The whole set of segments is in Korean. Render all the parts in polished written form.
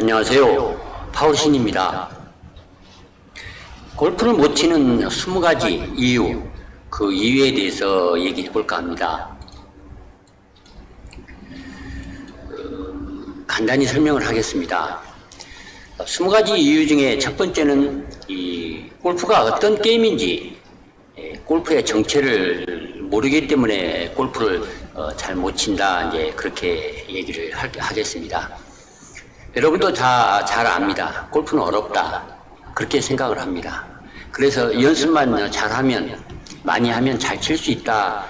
안녕하세요. 파울신입니다. 골프를 못 치는 20가지 이유, 그 이유에 대해서 얘기해 볼까 합니다. 간단히 설명을 하겠습니다. 20가지 이유 중에 첫 번째는 이 골프가 어떤 게임인지 골프의 정체를 모르기 때문에 골프를 잘 못 친다, 이제 그렇게 얘기를 하겠습니다. 여러분도 다 잘 압니다. 골프는 어렵다, 그렇게 생각을 합니다. 그래서 연습만 잘하면, 많이 하면 잘 칠 수 있다,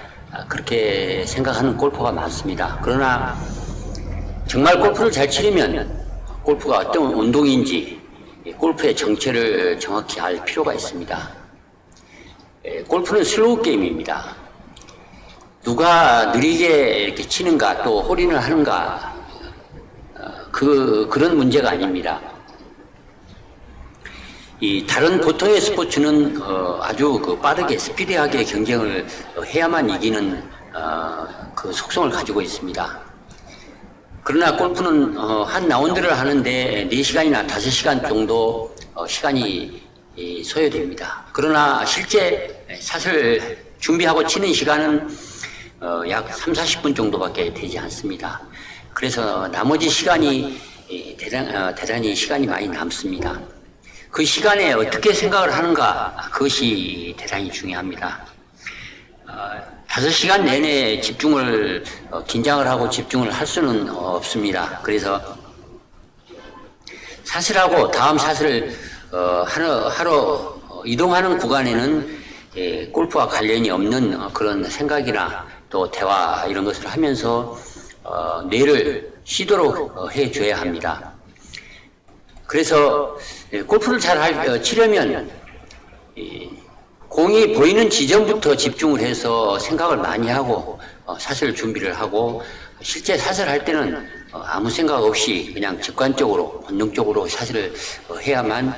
그렇게 생각하는 골퍼가 많습니다. 그러나 정말 골프를 잘 치려면 골프가 어떤 운동인지 골프의 정체를 정확히 알 필요가 있습니다. 골프는 슬로우 게임입니다. 누가 느리게 이렇게 치는가, 또 홀인을 하는가, 그런 문제가 아닙니다. 이 다른 보통의 스포츠는 아주 빠르게 스피디하게 경쟁을 해야만 이기는 그 속성을 가지고 있습니다. 그러나 골프는 한 라운드를 하는데 4시간이나 5시간 정도 시간이 소요됩니다. 그러나 실제 샷을 준비하고 치는 시간은 약 30-40분 정도밖에 되지 않습니다. 그래서 나머지 시간이 대단히 시간이 많이 남습니다. 그 시간에 어떻게 생각을 하는가, 그것이 대단히 중요합니다. 5시간 내내 긴장을 하고 집중을 할 수는 없습니다. 그래서 샷을 하고 다음 샷을 하러 이동하는 구간에는 골프와 관련이 없는 그런 생각이나 또 대화 이런 것을 하면서 뇌를 쉬도록 해줘야 합니다. 그래서 골프를 잘 치려면 공이 보이는 지점부터 집중을 해서 생각을 많이 하고 샷을 준비를 하고, 실제 샷을 할 때는 아무 생각 없이 그냥 직관적으로 본능적으로 샷을 해야만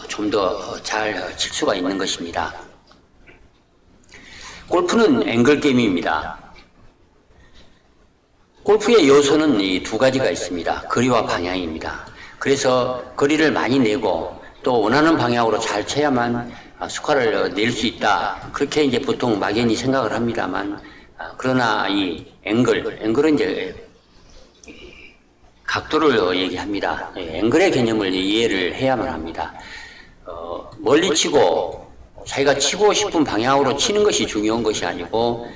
좀 더 잘 칠 수가 있는 것입니다. 골프는 앵글 게임입니다. 골프의 요소는 이 2가지가 있습니다. 거리와 방향입니다. 그래서 거리를 많이 내고 또 원하는 방향으로 잘 쳐야만 스코어를 낼 수 있다, 그렇게 이제 보통 막연히 생각을 합니다만, 그러나 이 앵글은 이제 각도를 얘기합니다. 앵글의 개념을 이해를 해야만 합니다. 멀리 치고 자기가 치고 싶은 방향으로 치는 것이 중요한 것이 아니고,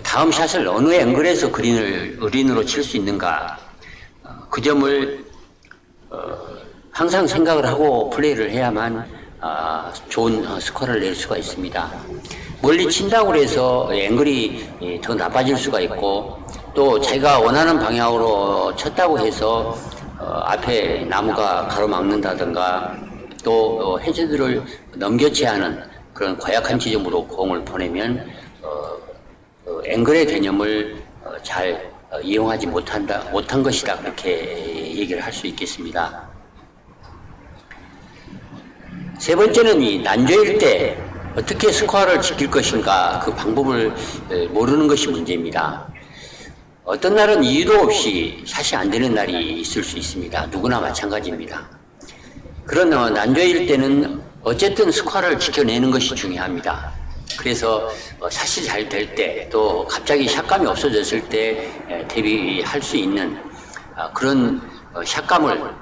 다음 샷을 어느 앵글에서 그린으로 칠 수 있는가, 그 점을 항상 생각을 하고 플레이를 해야만 좋은 스코어를 낼 수가 있습니다. 멀리 친다고 해서 앵글이 더 나빠질 수가 있고, 또 자기가 원하는 방향으로 쳤다고 해서 앞에 나무가 가로막는다든가, 또 해저드를 넘겨쳐야 하는 그런 고약한 지점으로 공을 보내면 앵글의 개념을 잘 이용하지 못한 것이다, 그렇게 얘기를 할 수 있겠습니다. 세 번째는 이 난조일 때 어떻게 스코어를 지킬 것인가, 그 방법을 모르는 것이 문제입니다. 어떤 날은 이유도 없이 샷이 안 되는 날이 있을 수 있습니다. 누구나 마찬가지입니다. 그런 난조일 때는 어쨌든 스코어를 지켜내는 것이 중요합니다. 그래서 샷이 잘 될 때, 또 갑자기 샷감이 없어졌을 때 대비할 수 있는 그런 샷감을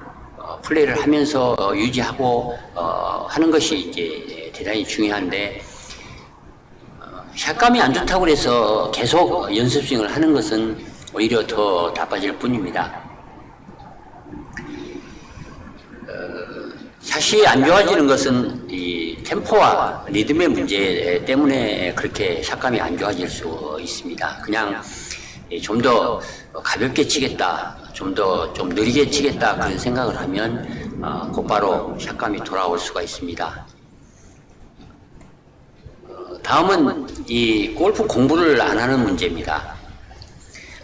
플레이를 하면서 유지하고 하는 것이 이제 대단히 중요한데, 샷감이 안 좋다고 해서 계속 연습 스윙을 하는 것은 오히려 더 나빠질 뿐입니다. 샷이 안 좋아지는 것은 이 템포와 리듬의 문제 때문에 그렇게 샷감이 안 좋아질 수 있습니다. 그냥 좀 더 가볍게 치겠다, 좀 느리게 치겠다, 그런 생각을 하면 곧바로 샷감이 돌아올 수가 있습니다. 다음은 이 골프 공부를 안 하는 문제입니다.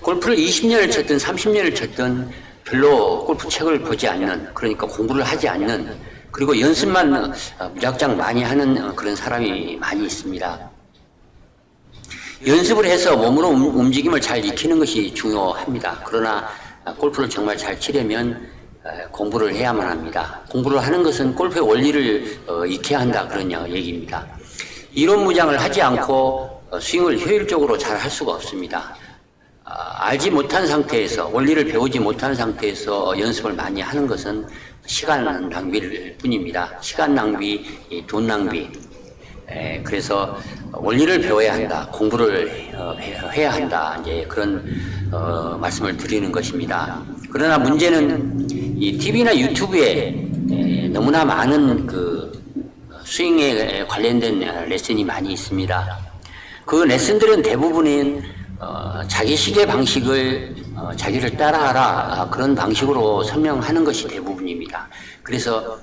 골프를 20년을 쳤든 30년을 쳤든 별로 골프 책을 보지 않는, 그러니까 공부를 하지 않는, 그리고 연습만 무작정 많이 하는 그런 사람이 많이 있습니다. 연습을 해서 몸으로 움직임을 잘 익히는 것이 중요합니다. 그러나 골프를 정말 잘 치려면 공부를 해야만 합니다. 공부를 하는 것은 골프의 원리를 익혀야 한다 그런 얘기입니다. 이론 무장을 하지 않고 스윙을 효율적으로 잘 할 수가 없습니다. 알지 못한 상태에서 원리를 배우지 못한 상태에서 연습을 많이 하는 것은 시간 낭비일 뿐입니다. 시간 낭비, 돈 낭비. 그래서 원리를 배워야 한다, 공부를 해야 한다, 이제 그런 말씀을 드리는 것입니다. 그러나 문제는 이 TV나 유튜브에 너무나 많은 그 스윙에 관련된 레슨이 많이 있습니다. 그 레슨들은 대부분은 자기식의 방식을 자기를 따라하라 그런 방식으로 설명하는 것이 대부분입니다. 그래서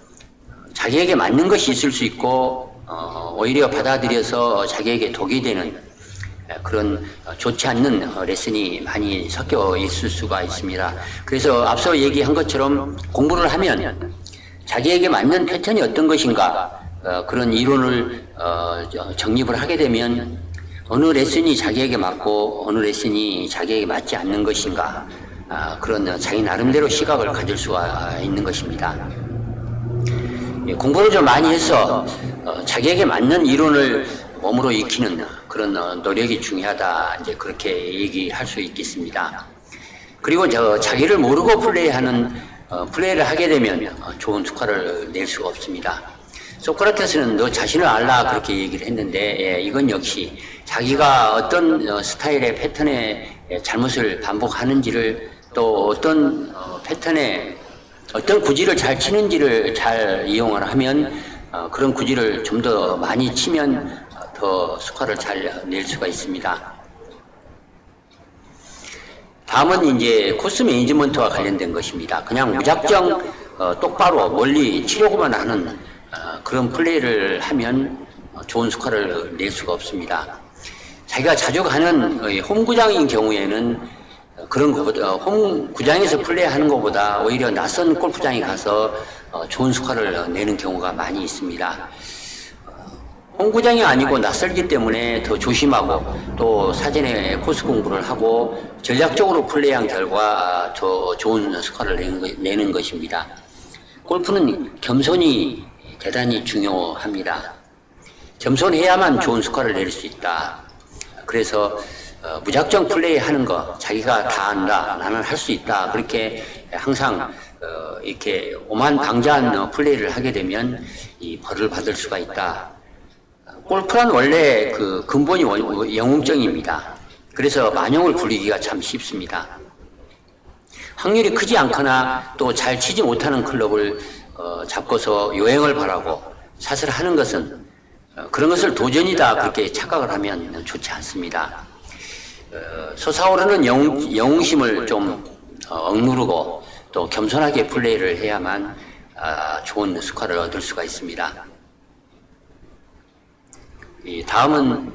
자기에게 맞는 것이 있을 수 있고 오히려 받아들여서 자기에게 독이 되는 그런 좋지 않는 레슨이 많이 섞여 있을 수가 있습니다. 그래서 앞서 얘기한 것처럼 공부를 하면 자기에게 맞는 패턴이 어떤 것인가 그런 이론을 정립을 하게 되면 어느 레슨이 자기에게 맞고 어느 레슨이 자기에게 맞지 않는 것인가 그런 자기 나름대로 시각을 가질 수가 있는 것입니다. 공부를 좀 많이 해서 자기에게 맞는 이론을 몸으로 익히는 그런 노력이 중요하다, 이제 그렇게 얘기할 수 있겠습니다. 그리고 자기를 모르고 플레이를 하게 되면 좋은 스코어를 낼 수가 없습니다. 소크라테스는 너 자신을 알라 그렇게 얘기를 했는데 이건 역시 자기가 어떤 스타일의 패턴의 잘못을 반복하는지를 또 어떤 패턴의 어떤 구질을 잘 치는지를 잘 이용을 하면 그런 구질을 좀 더 많이 치면 더 스코어를 잘 낼 수가 있습니다. 다음은 이제 코스 매니지먼트와 관련된 것입니다. 그냥 무작정 똑바로 멀리 치려고만 하는 그런 플레이를 하면 좋은 스코어를 낼 수가 없습니다. 자기가 자주 가는 홈구장인 경우에는 그런 것보다 홈구장에서 플레이하는 것보다 오히려 낯선 골프장에 가서 좋은 스코어를 내는 경우가 많이 있습니다. 홈구장이 아니고 낯설기 때문에 더 조심하고 또 사전에 코스 공부를 하고 전략적으로 플레이한 결과 더 좋은 스코어를 내는 것입니다. 골프는 겸손이 대단히 중요합니다. 겸손해야만 좋은 스코어를 낼 수 있다. 그래서 무작정 플레이하는 거 자기가 다 안다, 나는 할 수 있다, 그렇게 항상 이렇게 오만방자한 플레이를 하게 되면 이 벌을 받을 수가 있다. 골프란 원래 그 근본이 영웅증입니다. 그래서 만용을 부리기가 참 쉽습니다. 확률이 크지 않거나 또 잘 치지 못하는 클럽을 잡고서 요행을 바라고 샷을 하는 것은 그런 것을 도전이다 그렇게 착각을 하면 좋지 않습니다. 솟아오르는 영웅심을 좀 억누르고 또 겸손하게 플레이를 해야만 좋은 스코어를 얻을 수가 있습니다. 다음은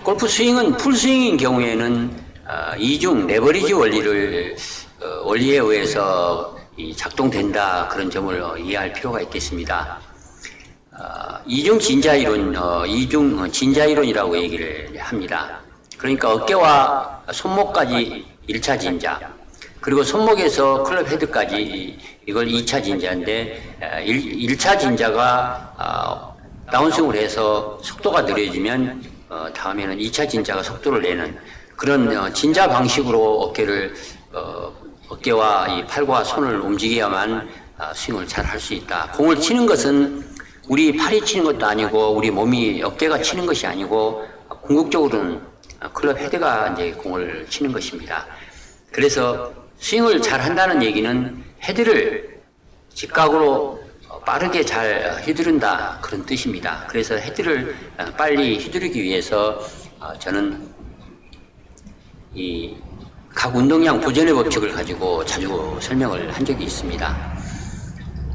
골프 스윙은 풀스윙인 경우에는 이중 레버리지 원리에 의해서 작동된다 그런 점을 이해할 필요가 있겠습니다. 이중 진자이론이라고 얘기를 합니다. 그러니까 어깨와 손목까지 1차 진자, 그리고 손목에서 클럽 헤드까지 이걸 2차 진자인데 1차 진자가 다운스윙을 해서 속도가 느려지면 다음에는 2차 진자가 속도를 내는 그런 진자 방식으로 어깨와 이 팔과 손을 움직여야만 스윙을 잘 할 수 있다. 공을 치는 것은 우리 팔이 치는 것도 아니고 우리 몸이 어깨가 치는 것이 아니고 궁극적으로는 클럽 헤드가 이제 공을 치는 것입니다. 그래서 스윙을 잘 한다는 얘기는 헤드를 직각으로 빠르게 잘 휘두른다 그런 뜻입니다. 그래서 헤드를 빨리 휘두르기 위해서 저는 이 각 운동량 보존의 법칙을 가지고 자주 설명을 한 적이 있습니다.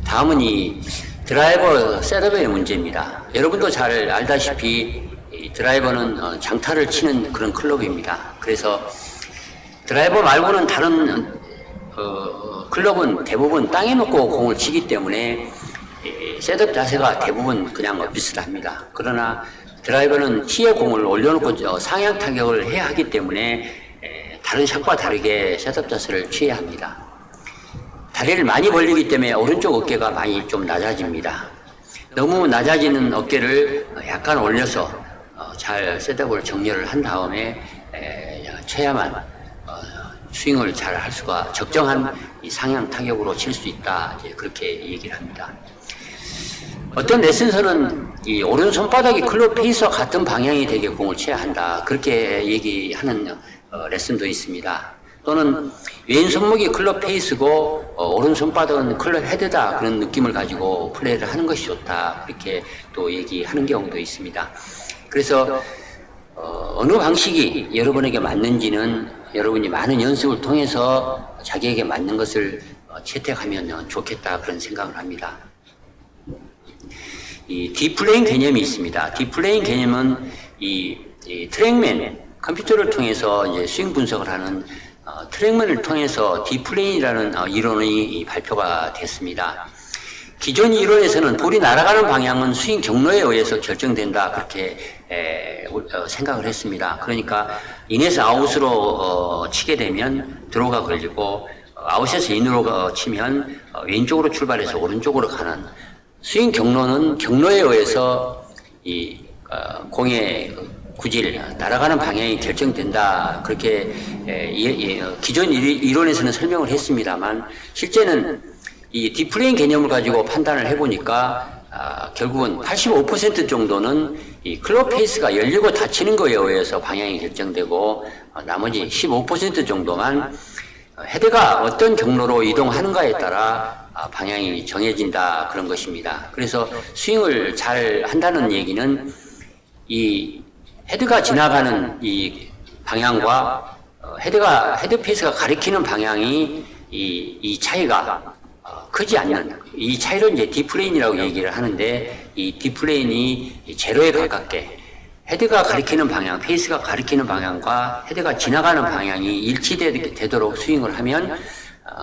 다음은 이 드라이버 셋업의 문제입니다. 여러분도 잘 알다시피 이 드라이버는 장타를 치는 그런 클럽입니다. 그래서 드라이버 말고는 다른 클럽은 대부분 땅에 놓고 공을 치기 때문에 셋업 자세가 대부분 그냥 비슷합니다. 그러나 드라이버는 티에 공을 올려놓고 상향 타격을 해야 하기 때문에 다른 샷과 다르게 셋업 자세를 취해야 합니다. 다리를 많이 벌리기 때문에 오른쪽 어깨가 많이 좀 낮아집니다. 너무 낮아지는 어깨를 약간 올려서 잘 셋업을 정렬을 한 다음에 쳐야만 스윙을 잘 할 수가, 적정한 이 상향 타격으로 칠 수 있다, 이제 그렇게 얘기를 합니다. 어떤 레슨서는 이 오른손바닥이 클럽 페이스와 같은 방향이 되게 공을 쳐야 한다, 그렇게 얘기하는 레슨도 있습니다. 또는 왼손목이 클럽 페이스고 오른손바닥은 클럽 헤드다, 그런 느낌을 가지고 플레이를 하는 것이 좋다, 그렇게 또 얘기하는 경우도 있습니다. 그래서 어느 방식이 여러분에게 맞는지는 여러분이 많은 연습을 통해서 자기에게 맞는 것을 채택하면 좋겠다, 그런 생각을 합니다. 이 딥플레인 개념이 있습니다. 딥플레인 개념은 이 트랙맨, 컴퓨터를 통해서 이제 스윙 분석을 하는 트랙맨을 통해서 딥플레인이라는 이론이 발표가 됐습니다. 기존 이론에서는 볼이 날아가는 방향은 스윙 경로에 의해서 결정된다, 그렇게 생각을 했습니다. 그러니까 인에서 아웃으로 치게 되면 드로우가 걸리고, 아웃에서 인으로 치면 왼쪽으로 출발해서 오른쪽으로 가는, 스윙 경로는 경로에 의해서 이 공의 구질, 날아가는 방향이 결정된다, 그렇게 기존 이론에서는 설명을 했습니다만, 실제는 이 딥플레인 개념을 가지고 판단을 해보니까 결국은 85% 정도는 이 클럽 페이스가 열리고 닫히는 거에 의해서 방향이 결정되고, 나머지 15% 정도만 헤드가 어떤 경로로 이동하는가에 따라 방향이 정해진다, 그런 것입니다. 그래서 스윙을 잘 한다는 얘기는 이 헤드가 지나가는 이 방향과 헤드 페이스가 가리키는 방향이 이 차이가 크지 않는, 이 차이를 이제 딥플레인이라고 얘기를 하는데, 이 딥플레인이 제로에 가깝게 헤드가 가리키는 방향, 페이스가 가리키는 방향과 헤드가 지나가는 방향이 일치되도록 스윙을 하면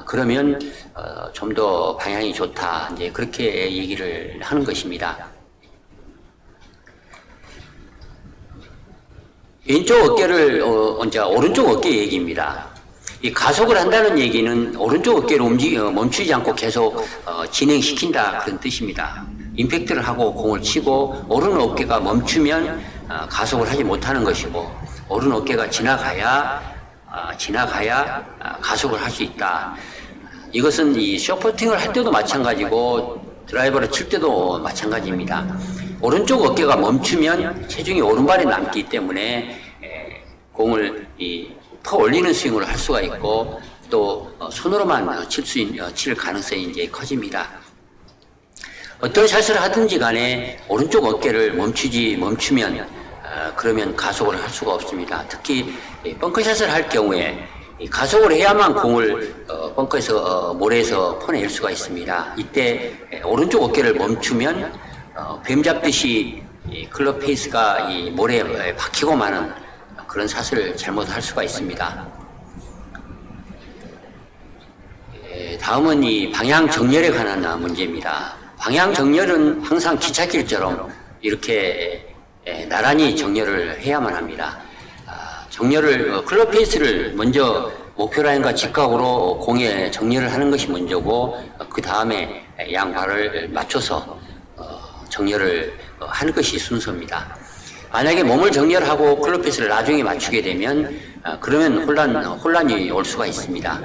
그러면 좀 더 방향이 좋다, 이제 그렇게 얘기를 하는 것입니다. 왼쪽 어깨를 이제 오른쪽 어깨 얘기입니다. 이 가속을 한다는 얘기는 오른쪽 어깨를 멈추지 않고 계속 진행시킨다, 그런 뜻입니다. 임팩트를 하고 공을 치고 오른 어깨가 멈추면 가속을 하지 못하는 것이고, 오른 어깨가 지나가야 가속을 할 수 있다. 이것은 이 쇼퍼팅을 할 때도 마찬가지고 드라이버를 칠 때도 마찬가지입니다. 오른쪽 어깨가 멈추면 체중이 오른발에 남기 때문에 공을 퍼 올리는 스윙을 할 수가 있고, 또 손으로만 칠 가능성이 이제 커집니다. 어떤 샷을 하든지 간에 오른쪽 어깨를 멈추면 그러면 가속을 할 수가 없습니다. 특히 벙커샷을 할 경우에 가속을 해야만 공을 벙커에서 모래에서 퍼낼 수가 있습니다. 이때 오른쪽 어깨를 멈추면 뱀 잡듯이 클럽 페이스가 이 모래에 박히고 마는 그런 샷을 잘못할 수가 있습니다. 다음은 이 방향 정렬에 관한 문제입니다. 방향 정렬은 항상 기찻길처럼 이렇게 나란히 정렬을 해야만 합니다. 정렬을 클럽 페이스를 먼저 목표 라인과 직각으로 공에 정렬을 하는 것이 먼저고, 그 다음에 양발을 맞춰서 정렬을 하는 것이 순서입니다. 만약에 몸을 정렬하고 클럽 페이스를 나중에 맞추게 되면 그러면 혼란이 올 수가 있습니다.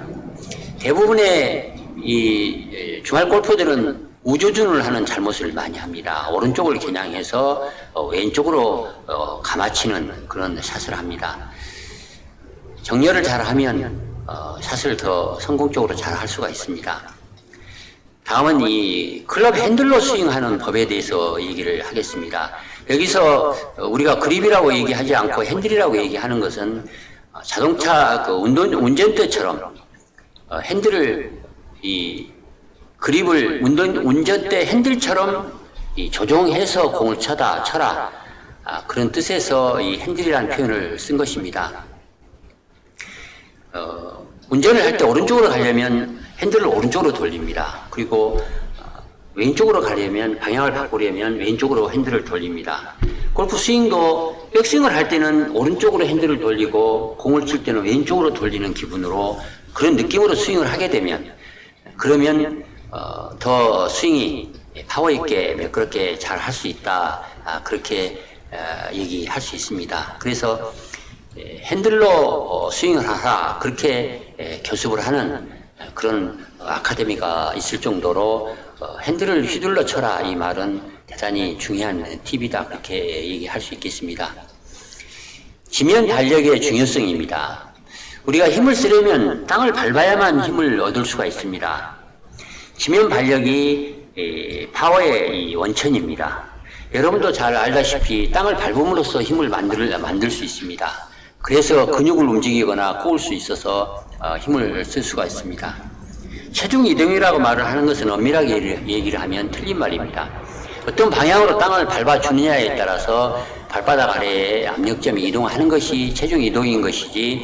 대부분의 이 주말 골퍼들은 우조준을 하는 잘못을 많이 합니다. 오른쪽을 겨냥해서 왼쪽으로 감아치는 그런 샷을 합니다. 정렬을 잘하면 샷을 더 성공적으로 잘 할 수가 있습니다. 다음은 이 클럽 핸들로 스윙하는 법에 대해서 얘기를 하겠습니다. 여기서 우리가 그립이라고 얘기하지 않고 핸들이라고 얘기하는 것은 자동차 운전대처럼 핸들을 그립을 운전대 핸들처럼 조종해서 공을 쳐라, 그런 뜻에서 이 핸들이라는 표현을 쓴 것입니다. 운전을 할 때 오른쪽으로 가려면 핸들을 오른쪽으로 돌립니다. 그리고 왼쪽으로 가려면, 방향을 바꾸려면 왼쪽으로 핸들을 돌립니다. 골프 스윙도 백스윙을 할 때는 오른쪽으로 핸들을 돌리고 공을 칠 때는 왼쪽으로 돌리는 기분으로, 그런 느낌으로 스윙을 하게 되면 그러면 더 스윙이 파워 있게 매끄럽게 잘 할 수 있다. 그렇게 얘기할 수 있습니다. 그래서 핸들로 스윙을 하라 그렇게 교습을 하는 그런 아카데미가 있을 정도로 핸들을 휘둘러 쳐라 이 말은 대단히 중요한 팁이다 그렇게 얘기할 수 있겠습니다. 지면 달력의 중요성입니다. 우리가 힘을 쓰려면 땅을 밟아야만 힘을 얻을 수가 있습니다. 지면 발력이 파워의 이 원천입니다. 여러분도 잘 알다시피 땅을 밟음으로써 힘을 만들 수 있습니다. 그래서 근육을 움직이거나 꼬을 수 있어서 힘을 쓸 수가 있습니다. 체중 이동이라고 말을 하는 것은 엄밀하게 얘기를 하면 틀린 말입니다. 어떤 방향으로 땅을 밟아주느냐에 따라서 발바닥 아래에 압력점이 이동하는 것이 체중 이동인 것이지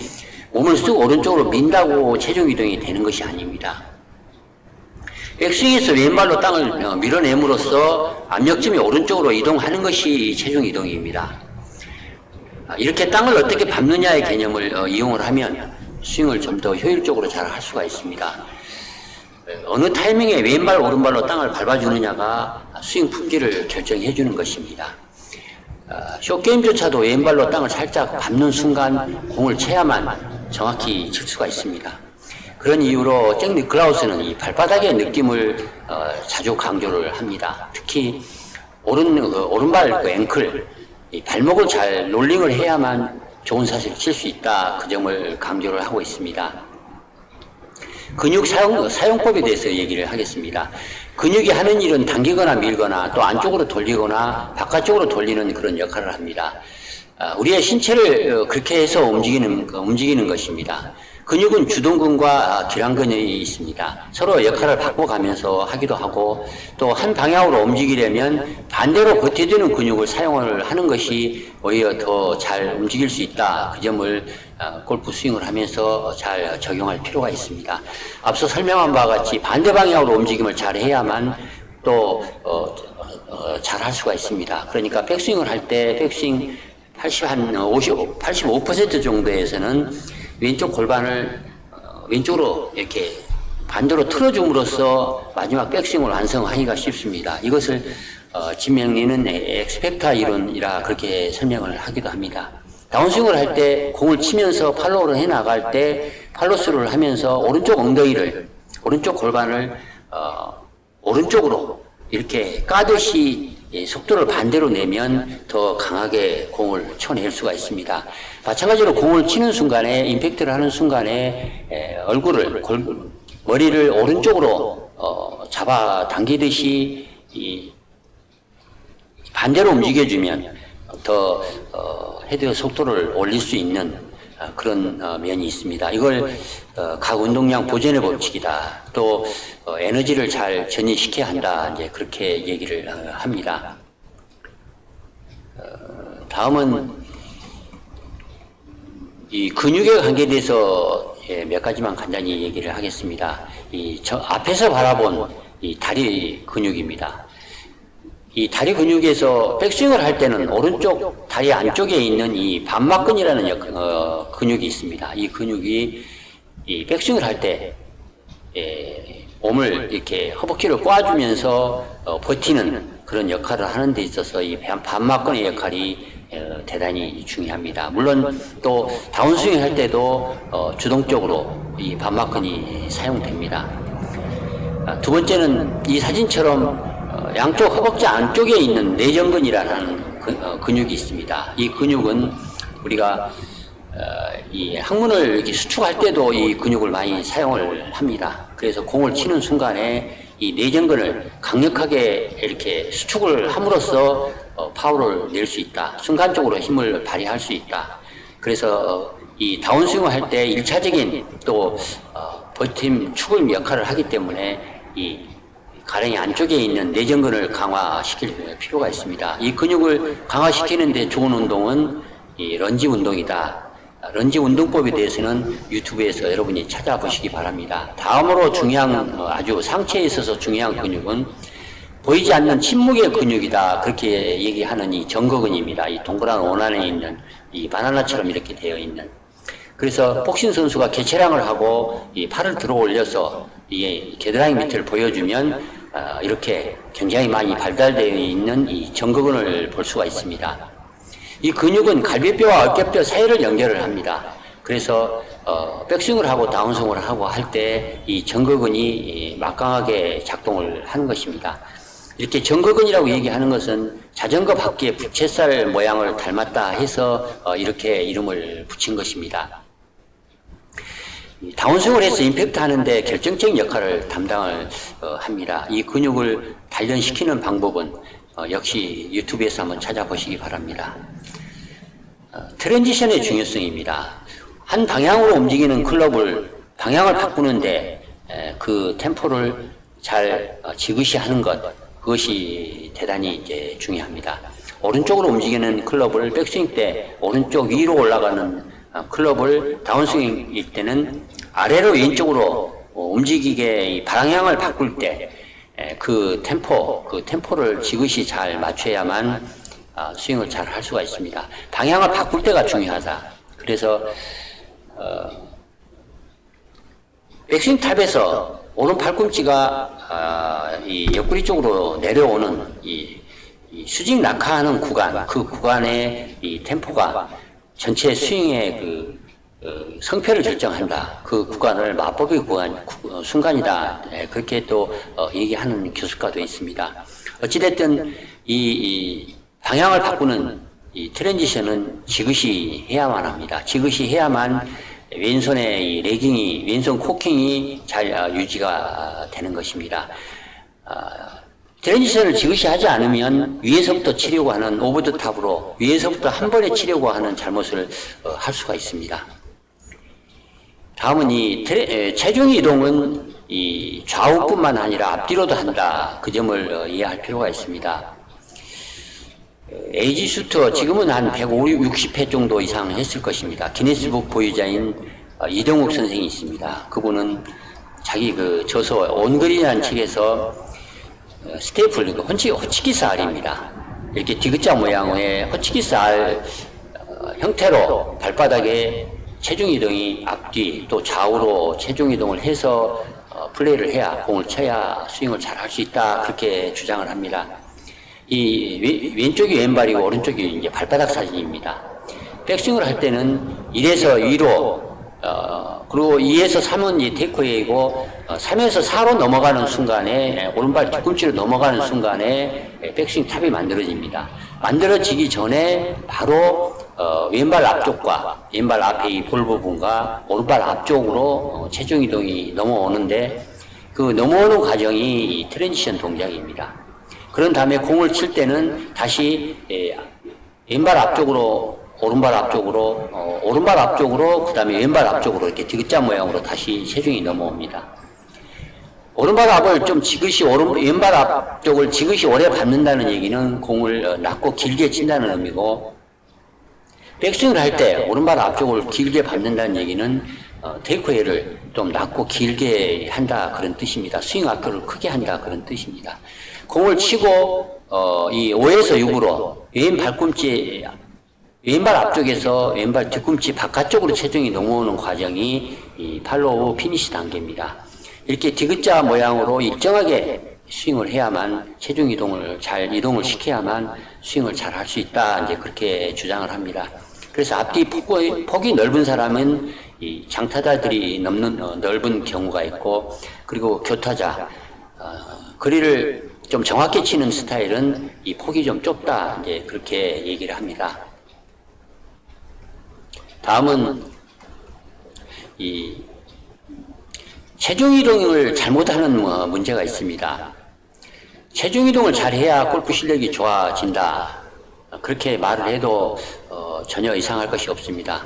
몸을 쑥 오른쪽으로 민다고 체중 이동이 되는 것이 아닙니다. 백스윙에서 왼발로 땅을 밀어냄으로써 압력점이 오른쪽으로 이동하는 것이 체중 이동입니다. 이렇게 땅을 어떻게 밟느냐의 개념을 이용을 하면 스윙을 좀 더 효율적으로 잘 할 수가 있습니다. 어느 타이밍에 왼발 오른발로 땅을 밟아주느냐가 스윙 품질을 결정해 주는 것입니다. 숏게임조차도 왼발로 땅을 살짝 밟는 순간 공을 쳐야만 정확히 칠 수가 있습니다. 그런 이유로 잭 니클라우스는 이 발바닥의 느낌을 자주 강조를 합니다. 특히 오른발 그 앵클, 이 발목을 잘 롤링을 해야만 좋은 샷을 칠 수 있다. 그 점을 강조를 하고 있습니다. 근육 사용법에 대해서 얘기를 하겠습니다. 근육이 하는 일은 당기거나 밀거나 또 안쪽으로 돌리거나 바깥쪽으로 돌리는 그런 역할을 합니다. 우리의 신체를 그렇게 해서 움직이는 것입니다. 근육은 주동근과 기랑근이 있습니다. 서로 역할을 바꿔가면서 하기도 하고 또 한 방향으로 움직이려면 반대로 버텨주는 근육을 사용을 하는 것이 오히려 더 잘 움직일 수 있다. 그 점을 골프 스윙을 하면서 잘 적용할 필요가 있습니다. 앞서 설명한 바와 같이 반대 방향으로 움직임을 잘 해야만 또 잘 할 수가 있습니다. 그러니까 백스윙을 할 때 백스윙 85% 정도에서는 왼쪽 골반을 왼쪽으로 이렇게 반대로 틀어줌으로써 마지막 백스윙을 완성하기가 쉽습니다. 이것을 진명리는 엑스펙타 이론이라 그렇게 설명을 하기도 합니다. 다운스윙을 할 때 공을 치면서 팔로우를 해나갈 때 팔로스루를 하면서 오른쪽 엉덩이를 오른쪽 골반을 오른쪽으로 이렇게 까듯이 속도를 반대로 내면 더 강하게 공을 쳐낼 수가 있습니다. 마찬가지로 공을 치는 순간에 임팩트를 하는 순간에 머리를 오른쪽으로 잡아 당기듯이 반대로 움직여주면 더 헤드 속도를 올릴 수 있는 그런 면이 있습니다. 이걸 각 운동량 보존의 법칙이다. 또 에너지를 잘 전이시켜야 한다. 이제 그렇게 얘기를 합니다. 다음은 이 근육의 관계에 대해서 몇 가지만 간단히 얘기를 하겠습니다. 앞에서 바라본 이 다리 근육입니다. 이 다리 근육에서 백스윙을 할 때는 오른쪽 다리 안쪽에 있는 이 반막근이라는 근육이 있습니다. 이 근육이 이 백스윙을 할 때 몸을 이렇게 허벅지를 꽈주면서 버티는 그런 역할을 하는 데 있어서 이 반막근의 역할이 대단히 중요합니다. 물론 또 다운스윙 할 때도 주동적으로 이 반막근이 사용됩니다. 두 번째는 이 사진처럼 양쪽 허벅지 안쪽에 있는 내전근이라는 근육이 있습니다. 이 근육은 우리가 이 항문을 이렇게 수축할 때도 이 근육을 많이 사용을 합니다. 그래서 공을 치는 순간에 이 내전근을 강력하게 이렇게 수축을 함으로써 파워를 낼 수 있다. 순간적으로 힘을 발휘할 수 있다. 그래서 이 다운스윙을 할 때 1차적인 또 버팀 축을 역할을 하기 때문에 이 가랭이 안쪽에 있는 내전근을 강화시킬 필요가 있습니다. 이 근육을 강화시키는 데 좋은 운동은 이 런지 운동이다. 런지 운동법에 대해서는 유튜브에서 여러분이 찾아보시기 바랍니다. 다음으로 중요한 아주 상체에 있어서 중요한 근육은 보이지 않는 침묵의 근육이다. 그렇게 얘기하는 이 정거근입니다. 이 동그란 원안에 있는 이 바나나처럼 이렇게 되어 있는. 그래서 복싱 선수가 개체량을 하고 이 팔을 들어 올려서 이게 겨드랑이 밑을 보여주면 이렇게 굉장히 많이 발달되어 있는 이 정거근을 볼 수가 있습니다. 이 근육은 갈비뼈와 어깨뼈 사이를 연결을 합니다. 그래서 백스윙을 하고 다운스윙을 하고 할 때 이 정거근이 막강하게 작동을 하는 것입니다. 이렇게 정거근이라고 얘기하는 것은 자전거 바퀴의 부채살 모양을 닮았다 해서 이렇게 이름을 붙인 것입니다. 다운스윙을 해서 임팩트 하는데 결정적인 역할을 담당을 합니다. 이 근육을 단련시키는 방법은 역시 유튜브에서 한번 찾아보시기 바랍니다. 트랜지션의 중요성입니다. 한 방향으로 움직이는 클럽을 방향을 바꾸는데 그 템포를 잘 지그시 하는 것, 그것이 대단히 이제 중요합니다. 오른쪽으로 움직이는 클럽을 백스윙 때 오른쪽 위로 올라가는 클럽을 다운스윙일 때는 아래로 왼쪽으로 움직이게 방향을 바꿀 때 그 템포를 지그시 잘 맞춰야만 스윙을 잘 할 수가 있습니다. 방향을 바꿀 때가 중요하다. 그래서 백스윙 탑에서 오른 팔꿈치가 이 옆구리 쪽으로 내려오는 이 수직 낙하하는 구간, 그 구간의 이 템포가 전체 스윙의 그 성패를 결정한다. 그 구간을 마법의 순간이다. 그렇게 또 얘기하는 교수가도 있습니다. 어찌됐든 이 방향을 바꾸는 이 트랜지션은 지그시 해야만 합니다. 지그시 해야만 왼손의 이 레깅이, 왼손 코킹이 잘 유지가 되는 것입니다. 트랜지션을 지그시 하지 않으면 위에서부터 치려고 하는 오버 더 탑으로 위에서부터 한 번에 치려고 하는 잘못을 할 수가 있습니다. 다음은 이 체중 이동은 이 좌우뿐만 아니라 앞뒤로도 한다. 그 점을 이해할 필요가 있습니다. 에이지 슈터 지금은 한 150회 정도 이상 했을 것입니다. 기네스북 보유자인 이동욱 선생이 있습니다. 그분은 자기 그 저서 온글이라는 책에서 스테이플, 호치키스 알입니다. 이렇게 디귿자 모양의 호치키스 알 형태로 발바닥에 체중 이동이 앞뒤 또 좌우로 체중 이동을 해서 플레이를 해야, 공을 쳐야 스윙을 잘 할 수 있다. 그렇게 주장을 합니다. 이 왼쪽이 왼발이고 오른쪽이 이제 발바닥 사진입니다. 백스윙을 할 때는 1에서 2로 그리고 2에서 3은 이 테이크웨이고 3에서 4로 넘어가는 순간에 오른발 뒤꿈치로 넘어가는 순간에 백스윙 탑이 만들어집니다. 만들어지기 전에 바로 왼발 앞쪽과 왼발 앞에 이 볼 부분과 오른발 앞쪽으로 체중 이동이 넘어오는데 그 넘어오는 과정이 이 트랜지션 동작입니다. 그런 다음에 공을 칠 때는 다시 왼발 앞쪽으로 오른발 앞쪽으로 그 다음에 왼발 앞쪽으로 이렇게 디귿자 모양으로 다시 체중이 넘어옵니다. 오른발 앞을 좀 지그시 왼발 앞쪽을 지그시 오래 밟는다는 얘기는 공을 낮고 길게 친다는 의미고, 백스윙을 할 때 오른발 앞쪽을 길게 밟는다는 얘기는 테이크웨이를 좀 낮고 길게 한다 그런 뜻입니다. 스윙 아크를 크게 한다 그런 뜻입니다. 공을 치고 이 5에서 6으로 왼발 앞쪽에서 왼발 뒤꿈치 바깥쪽으로 체중이 넘어오는 과정이 이 팔로우 피니시 단계입니다. 이렇게 디귿자 모양으로 일정하게 스윙을 해야만 체중 이동을 잘 이동을 시켜야만 스윙을 잘 할 수 있다. 이제 그렇게 주장을 합니다. 그래서 앞뒤 폭이 넓은 사람은 이 장타자들이 넘는 넓은 경우가 있고, 그리고 교타자 거리를 좀 정확히 치는 스타일은 이 폭이 좀 좁다. 이제 그렇게 얘기를 합니다. 다음은 이 체중 이동을 잘못하는 문제가 있습니다. 체중 이동을 잘해야 골프 실력이 좋아진다. 그렇게 말을 해도 전혀 이상할 것이 없습니다.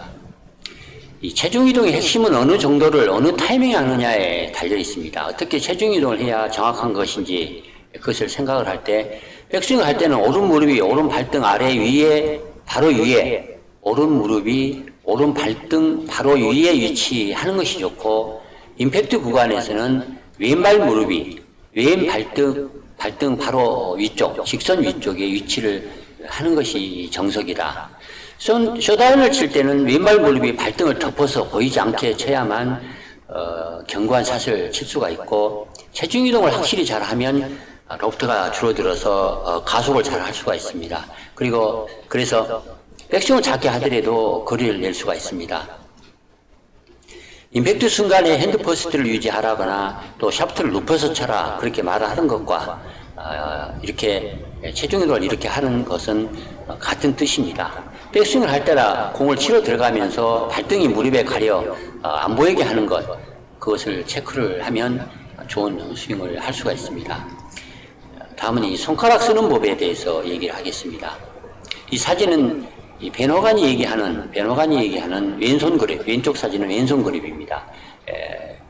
이 체중 이동의 핵심은 어느 정도를 어느 타이밍에 하느냐에 달려 있습니다. 어떻게 체중 이동을 해야 정확한 것인지 그것을 생각을 할 때, 백스윙을 할 때는 오른 무릎이 오른 발등 아래 위에 바로 위에, 오른 무릎이 오른 발등 바로 위에 위치하는 것이 좋고, 임팩트 구간에서는 왼발 무릎이 왼 발등 바로 위쪽, 직선 위쪽에 위치를 하는 것이 정석이다. 쇼다운을 칠 때는 왼발 무릎이 발등을 덮어서 보이지 않게 쳐야만 견고한 샷을 칠 수가 있고 체중 이동을 확실히 잘하면 로프트가 줄어들어서 가속을 잘 할 수가 있습니다. 그리고 그래서 백스윙을 작게 하더라도 거리를 낼 수가 있습니다. 임팩트 순간에 핸드 퍼스트를 유지하라거나 또 샤프트를 눕혀서 쳐라 그렇게 말하는 것과 이렇게 체중 이동을 이렇게 하는 것은 같은 뜻입니다. 백스윙을 할 때나 공을 치러 들어가면서 발등이 무릎에 가려 안 보이게 하는 것, 그것을 체크를 하면 좋은 스윙을 할 수가 있습니다. 다음은 이 손가락 쓰는 법에 대해서 얘기를 하겠습니다. 이 사진은 이 베너간이 얘기하는 왼손 그립, 왼쪽 사진은 왼손 그립입니다.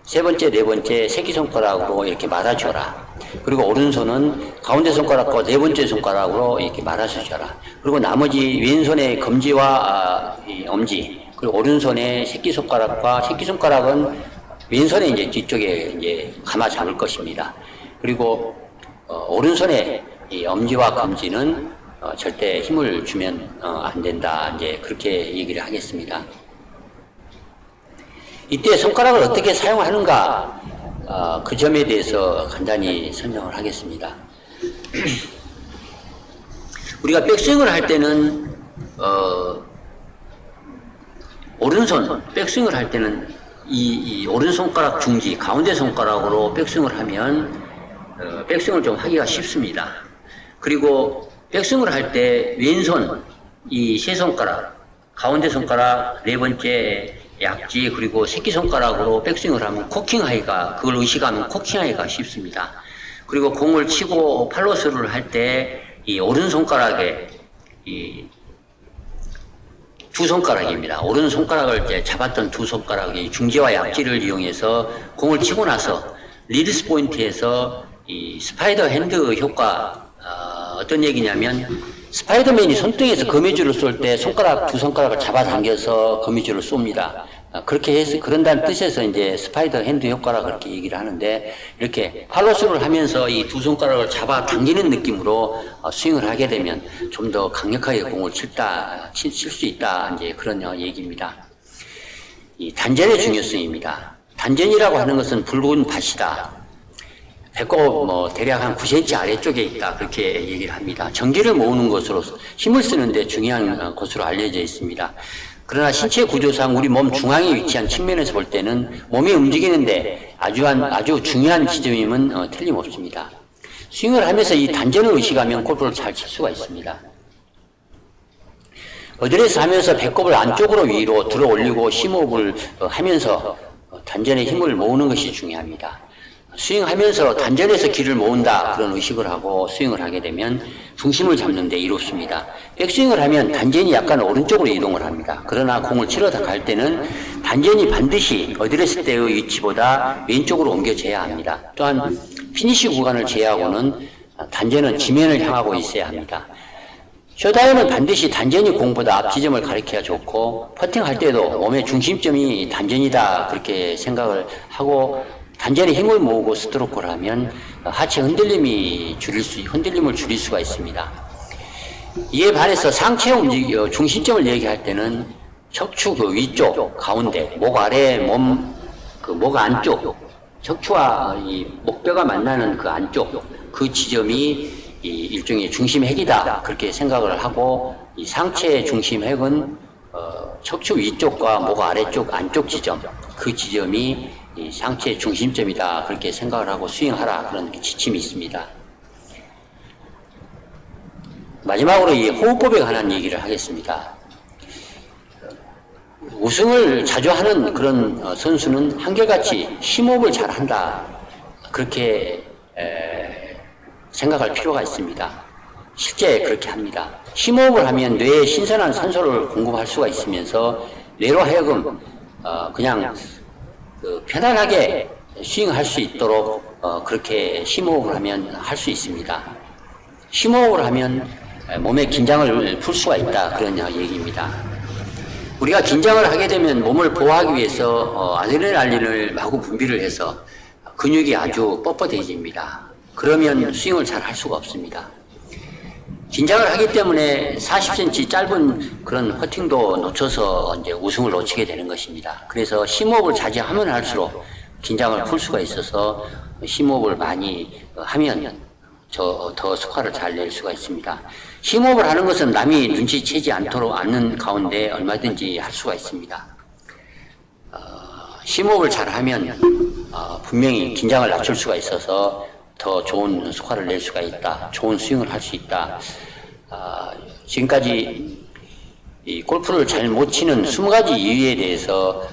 세 번째, 네 번째 새끼손가락으로 이렇게 말아줘라. 그리고 오른손은 가운데 손가락과 네 번째 손가락으로 이렇게 말아서 줘라. 그리고 나머지 왼손의 검지와 이 엄지, 그리고 오른손의 새끼손가락과 새끼손가락은 왼손에 이제 뒤쪽에 이제 감아 잡을 것입니다. 그리고 오른손의 이 엄지와 검지는 절대 힘을 주면 안 된다. 이제 그렇게 얘기를 하겠습니다. 이때 손가락을 어떻게 사용하는가 그 점에 대해서 간단히 설명을 하겠습니다. 우리가 백스윙을 할 때는 백스윙을 할 때는 이 오른손가락 중지 가운데 손가락으로 백스윙을 하면 백스윙을 좀 하기가 쉽습니다. 그리고 백스윙을 할 때 왼손 이 세 손가락 가운데 손가락 네 번째 약지 그리고 새끼손가락으로 백스윙을 하면 코킹하기가, 그걸 의식하면 코킹하기가 쉽습니다. 그리고 공을 치고 팔로스루를 할 때 이 오른손가락에 이 두 손가락입니다. 오른손가락을 이제 잡았던 두 손가락이 중지와 약지를 이용해서 공을 치고 나서 리드스 포인트에서 이 스파이더 핸드 효과, 어떤 얘기냐면 스파이더맨이 손등에서 거미줄을 쏠 때 두 손가락을 잡아당겨서 거미줄을 쏩니다. 그렇게 해서 그런다는 뜻에서 이제 스파이더 핸드 효과라 그렇게 얘기를 하는데, 이렇게 팔로스를 하면서 이 두 손가락을 잡아당기는 느낌으로 스윙을 하게 되면 좀 더 강력하게 공을 칠 수 있다. 이제 그런 얘기입니다. 이 단전의 중요성입니다. 단전이라고 하는 것은 붉은 밭이다. 배꼽 대략 한 9cm 아래쪽에 있다. 그렇게 얘기를 합니다. 전기를 모으는 것으로 힘을 쓰는데 중요한 것으로 알려져 있습니다. 그러나 신체 구조상 우리 몸 중앙에 위치한 측면에서 볼 때는 몸이 움직이는데 아주 중요한 지점임은 틀림없습니다. 스윙을 하면서 이 단전을 의식하면 골프를 잘 칠 수가 있습니다. 어드레스 하면서 배꼽을 안쪽으로 위로 들어 올리고 심호흡을 하면서 단전에 힘을 모으는 것이 중요합니다. 스윙하면서 단전에서 기를 모은다 그런 의식을 하고 스윙을 하게 되면 중심을 잡는 데 이롭습니다. 백스윙을 하면 단전이 약간 오른쪽으로 이동을 합니다. 그러나 공을 치러 갈 때는 단전이 반드시 어드레스 때의 위치보다 왼쪽으로 옮겨져야 합니다. 또한 피니시 구간을 제외하고는 단전은 지면을 향하고 있어야 합니다. 쇼다이어는 반드시 단전이 공보다 앞 지점을 가리켜야 좋고, 퍼팅할 때도 몸의 중심점이 단전이다 그렇게 생각을 하고 단전에 힘을 모으고 스트로크를 하면 하체 흔들림을 줄일 수가 있습니다. 이에 반해서 상체 중심점을 얘기할 때는 척추 그 위쪽, 가운데, 목 아래, 목 안쪽, 척추와 이 목뼈가 만나는 그 안쪽, 그 지점이 이 일종의 중심핵이다 그렇게 생각을 하고, 이 상체의 중심핵은 척추 위쪽과 목 아래쪽 안쪽 지점, 그 지점이 이 상체의 중심점이다 그렇게 생각을 하고 스윙하라 그런 지침이 있습니다. 마지막으로 이 호흡법에 관한 얘기를 하겠습니다. 우승을 자주 하는 그런 선수는 한결같이 심호흡을 잘 한다 그렇게 생각할 필요가 있습니다. 실제 그렇게 합니다. 심호흡을 하면 뇌에 신선한 산소를 공급할 수가 있으면서 뇌로 하여금 그냥 편안하게 스윙할 수 있도록 그렇게 심호흡을 하면 할 수 있습니다. 심호흡을 하면 몸의 긴장을 풀 수가 있다 그런 얘기입니다. 우리가 긴장을 하게 되면 몸을 보호하기 위해서 아드레날린을 마구 분비를 해서 근육이 아주 뻣뻣해집니다. 그러면 스윙을 잘 할 수가 없습니다. 긴장을 하기 때문에 40cm 짧은 그런 퍼팅도 놓쳐서 이제 우승을 놓치게 되는 것입니다. 그래서 심호흡을 자제하면 할수록 긴장을 풀 수가 있어서 심호흡을 많이 하면 더 스코어를 잘 낼 수가 있습니다. 심호흡을 하는 것은 남이 눈치채지 않도록 않는 가운데 얼마든지 할 수가 있습니다. 심호흡을 잘하면 분명히 긴장을 낮출 수가 있어서 더 좋은 스코어를 낼 수가 있다. 좋은 스윙을 할 수 있다. 지금까지 이 골프를 잘 못 치는 20가지 이유에 대해서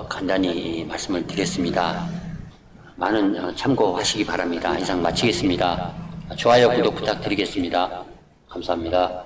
간단히 말씀을 드렸습니다. 많은 참고하시기 바랍니다. 이상 마치겠습니다. 좋아요, 구독 부탁드리겠습니다. 감사합니다.